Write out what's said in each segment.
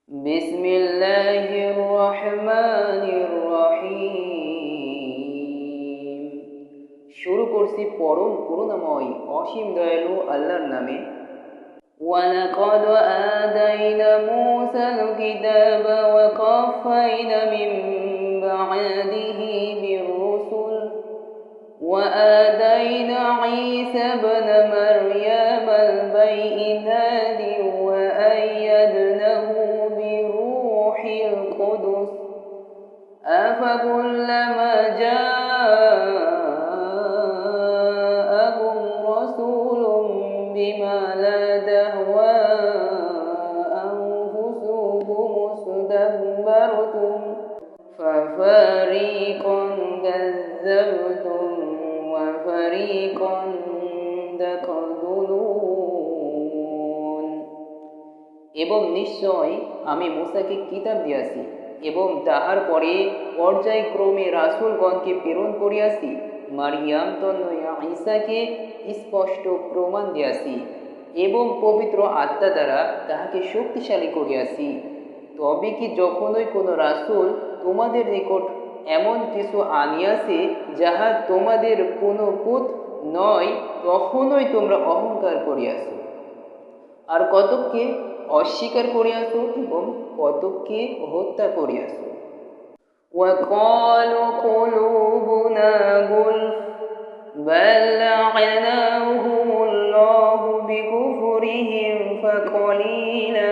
বিসমিল্লাহির রহমানির রহিম। শুরু করছি পরম করুণাময় অসীম দয়ালু আল্লাহর নামে। ওয়ালাকাদ আতাইনা মূসাল কিতাবা ওয়া কাফাইনা মিন বা'দিহি বিররুসুল ওয়া আতাইনা ঈসা ইবনা মারইয়ামাল বাইয়িনাতি ওয়া আইয়াদনাহু বিরূহিল কুদুস আফাকুল্লামা জাআকুম রাসূলুম বিমা লা তাহওয়া আনফুসুকুম ইস্তাকবারতুম ফাফারিকান কাযযাবতুম ওয়া ফারিকান তাকতুলুন। এবং নিশ্চয় আমি মূসাকে কিতাব দিয়াছি এবং তাহার পরে পর্যায়ক্রমে রাসূলগণকে প্রেরণ করিয়াছি। মারিয়াম তনয়া ঈসাকে স্পষ্ট প্রমাণ দিয়াছি এবং পবিত্র আত্মা দ্বারা তাহাকে শক্তিশালী করিয়াছি। তবে কি যখনই কোনো রাসূল তোমাদের নিকট এমন কিছু আনিয়াছে যাহা তোমাদের পুনঃপুত নয়, তখনই তোমরা অহংকার করিয়াছ আর কতককে অস্বীকার করিয়াছ এবং কতককে হত্যা করিয়াছ। وقالوا قلوبنا غلف بل لعنهم الله بكفرهم فقليلا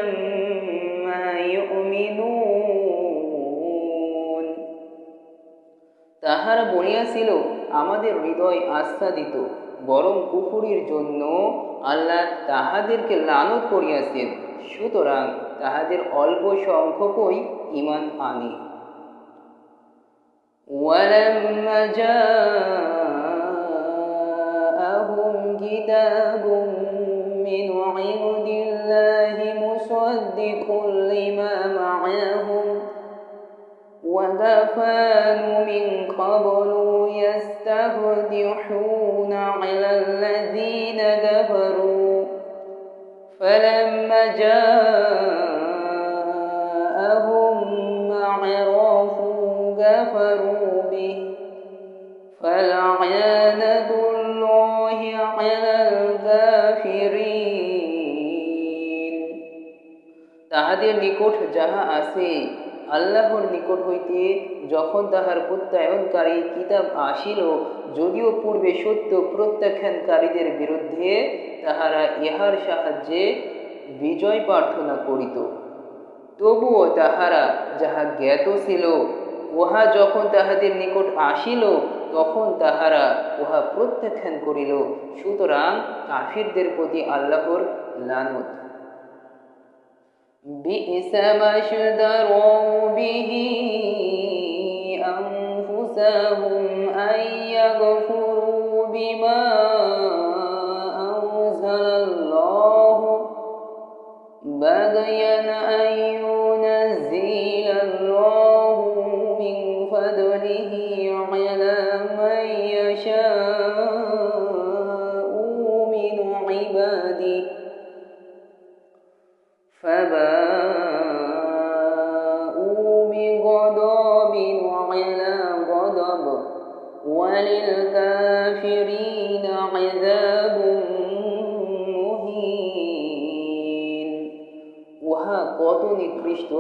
ما يؤمنون। তাহারা বলিয়াছিল, আমাদের হৃদয় আচ্ছাদিত, বরং কুফরির জন্য আল্লাহ তাহাদেরকে লানত করিয়াছেন, সুতরাং তাহাদের অল্প সংখ্যকই ঈমান আনে। ওয়ালাম্মা জাআহুম কিতাবুম মিন ইনদিল্লাহি মুসাদ্দিকুল লিমা মা'আহুম ওয়া কাফানু মিন ক্বাবলু ইয়াস্তাফতিহুনা আলাল্লাযীনা কাফারু ফালাম্মা জাআহুম মা আরাফু কাফারু বিহি ফালা'নাতুল্লাহি আলাল কাফিরিন। তাহাদের নিকট যাহা আছে আল্লাহর নিকট হইতে যখন তাহার প্রত্যায়নকারী কিতাব আসিল, যদিও পূর্বে সত্য প্রত্যাখ্যানকারীদের বিরুদ্ধে তাহারা ইহার সাহায্যে বিজয় প্রার্থনা করিত, তবুও তাহারা যাহা জ্ঞাত ছিল উহা যখন তাহাদের নিকট আসিল তখন তাহারা উহা প্রত্যাখ্যান করিল, সুতরাং কাফিরদের প্রতি আল্লাহর লানত। বি'সা মা ইশতারাউ বিহি আনফুসাহুম আন ইয়াগফিরু বিমা আনজালাল্লাহু বাগয়ান আন ইউনাজ্জিলাল্লাহু মিন ফাদলিহি আলা মান ইয়াশাউ মিন ইবাদিহি فباءوا بغضب على غضب وللكافرين عذاب মুহিন। উহা কত নিকৃষ্ট,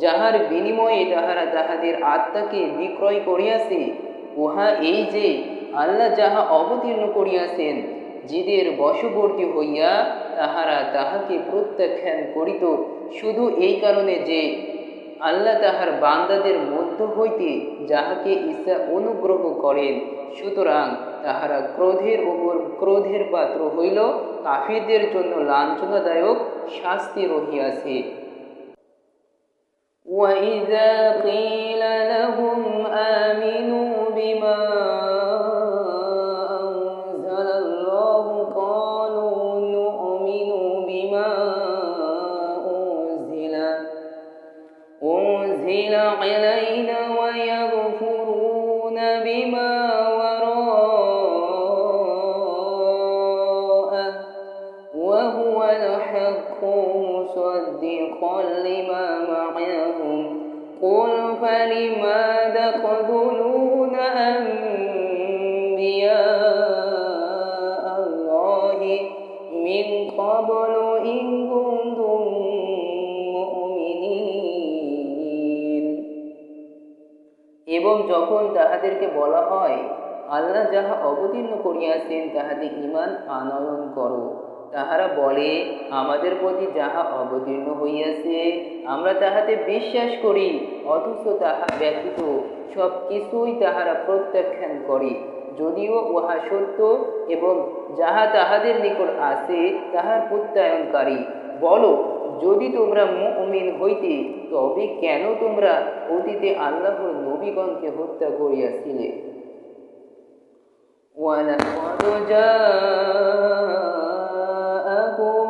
যাহার বিনিময়ে তাহারা তাহাদের আত্মাকে বিক্রয় করিয়াছে। উহা এই যে আল্লাহ যাহা অবতীর্ণ করিয়াছেন, জিদের বশবর্তী হইয়া তাহারা তাহাকে প্রত্যাখ্যান করিত, শুধু এই কারণে যে আল্লাহ তাহার বান্দাদের মধ্য হইতে যাহাকে ইচ্ছা অনুগ্রহ করেন, সুতরাং তাহারা ক্রোধের উপর ক্রোধের পাত্র হইল। কাফিরদের জন্য লাঞ্ছনাদায়ক শাস্তি রহিয়াছে। وَإِذَا قِيلَ لَهُمْ آمِنُوا بِمَا أَنزَلَ اللَّهُ قَالُوا نُؤْمِنُ بِمَا أُنزِلَ عَلَيْنَا وَيَكْفُرُونَ بِمَا وَرَاءَهُ وَهُوَ الْحَقُّ مُصَدِّقًا لما معهم قل فلما تقتلون أنبياء الله من قبل إن كنتم মুমিনিন। এবং যখন তাহাদেরকে বলা হয় আল্লাহ যাহা অবতীর্ণ করিয়াছেন তাহাতে ঈমান আনয়ন করো, তাহারা বলে আমাদের প্রতি যাহা অবতীর্ণ হইয়াছে আমরা তাহাতে বিশ্বাস করি, অথচ তাহা ব্যতীত সব কিছুই তাহারা প্রত্যাখ্যান করে, যদিও উহা সত্য এবং যাহা তাহাদের নিকট আছে তাহার প্রত্যায়নকারী। বলো, যদি তোমরা মুমিন হইতে তবে কেন তোমরা অতীতে আল্লাহর নবীগণকে হত্যা করিয়াছিলে? ওয়ালাকাদ জাআকুম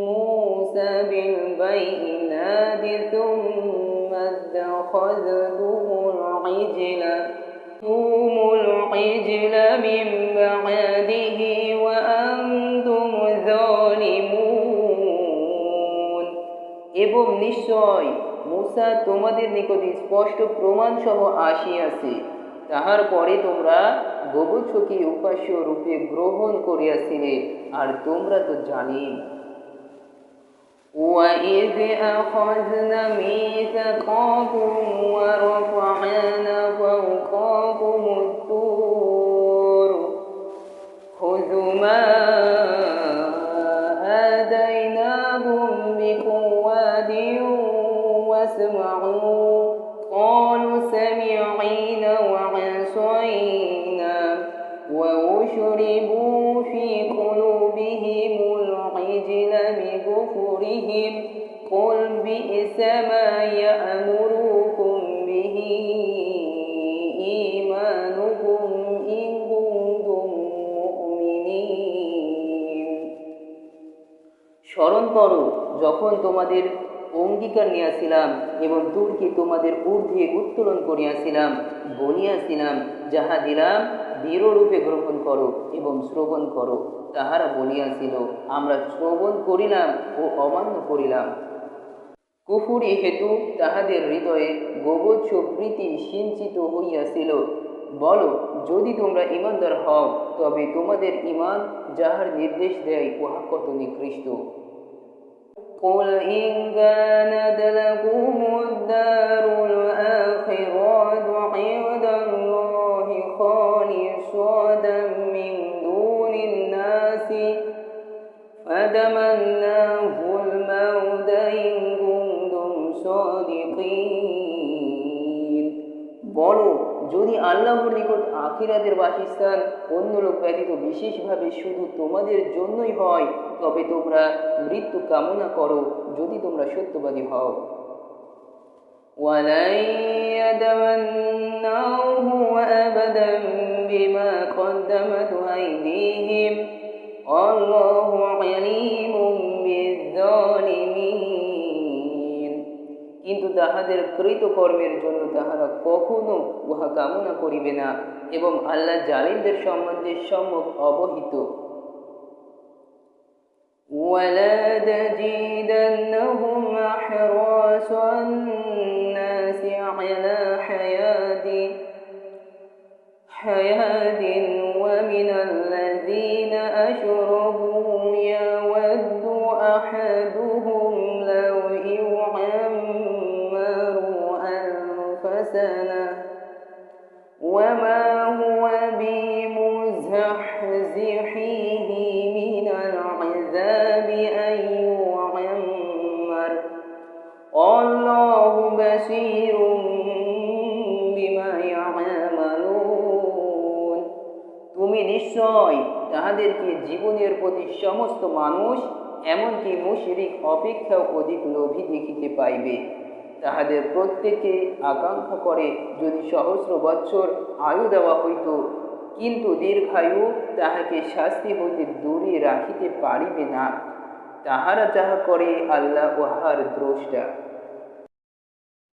মূসা বিল বাইয়িনাতি সুম্মা ইত্তাখাযতুমুল ইজলা মিন বা'দিহি ওয়া আনতুম যালিমুন। এবং নিশ্চয় মূসা তোমাদের নিকটে স্পষ্ট প্রমাণ সহ আসিয়াছে, তাহার পরে তোমরা গোবৎসকে উপাস্য রূপে গ্রহণ করিয়াছিলে, আর তোমরা তো জানিন। وَإِذْ أَخَذْنَا مِيثَاقَكُمْ وَرَفَعْنَا فَوْقَكُمُ الطُّورَ خُذُوا مَا آتَيْنَاكُمْ بِقُوَّةٍ وَاسْمَعُوا قَالُوا سَمِعْنَا وَعَصَيْنَا وَأُشْرِبُوا فِي قُلُوبِهِمُ الْعِجْلَ بِكُفْرِهِمْ قُلْ بِئْسَ مَا يَأْمُرُكُمْ بِهِ إِيمَانُكُمْ إِن كُنتُم مُّؤْمِنِينَ। স্মরণ করো যখন তোমাদের অঙ্গীকার নিয়াছিলাম এবং তুরকে তোমাদের ঊর্ধ্বে উত্তোলন করিয়াছিলাম, বলিয়াছিলাম যাহা দিলাম দৃঢ়রূপে গ্রহণ করো এবং শ্রবণ করো। তাহারা বলিয়াছিল আমরা শ্রবণ করিলাম ও অমান্য করিলাম। কুফুরি হেতু তাহাদের হৃদয়ে গোবৎস প্রীতি সিঞ্চিত হইয়াছিল। বলো, যদি তোমরা ঈমানদার হও তবে তোমাদের ঈমান যাহার নির্দেশ দেয় উহা কত নিকৃষ্ট। قُلْ إِنْ كَانَتْ لَكُمُ الدَّارُ الْآخِرَةُ عِندَ اللَّهِ خَالِصَةً مِّن دُونِ النَّاسِ فَتَمَنَّوْا الْمَوْتَ إِن كُنتُمْ صَادِقِينَ। বলো, যদি আল্লাহর নিকট আখিরাতের বাসস্থান অন্য লোক ব্যতীত বিশেষভাবে শুধু তোমাদের জন্যই হয় তবে তোমরা মৃত্যু কামনা করো, যদি তোমরা সত্যবাদী হও। ওয়ালাই ইয়াতামান্নাউহু আবাদান বিমা কদ্দামাত আইদিহিম আল্লাহু আলিমুম বিয-যালিমিন। কিন্তু তাহাদের কৃতকর্মের জন্য তাহারা কখনো উহা কামনা করিবে না এবং আল্লাহ জালিমদের সম্বন্ধে সম্যক অবহিত। وَلَا تَجِدَنَّهُمْ أَحْرَصَ النَّاسِ عَلَى حَيَاةٍ وَمِنَ الَّذِينَ أَشْرَكُوا يَوَدُّ أَحَدُهُمْ لَوْ يُعَمَّرُ أَلْفَ سَنَةٍ وَمَا هُوَ بِمُزَحْزِحِهِ مِنَ الْعَذَابِ أَن يُعَمَّرَ وَاللَّهُ بَصِيرٌ بِمَا يَعْمَلُونَ। তুমি নিশ্চয় তাহাদেরকে জীবনের প্রতি সমস্ত মানুষ এমনকি মুশরিক অপেক্ষাও অধিক লোভী দেখিতে পাইবে। তাহাদের প্রত্যেকে আকাঙ্ক্ষা করে যদি সহস্র বৎসর আয়ু দেওয়া হইত, কিন্তু দীর্ঘায়ু তাহাকে শাস্তি হইতে দূরে রাখিতে পারিবে না। তাহারা যাহা করে আল্লাহ উহার দ্রষ্টা।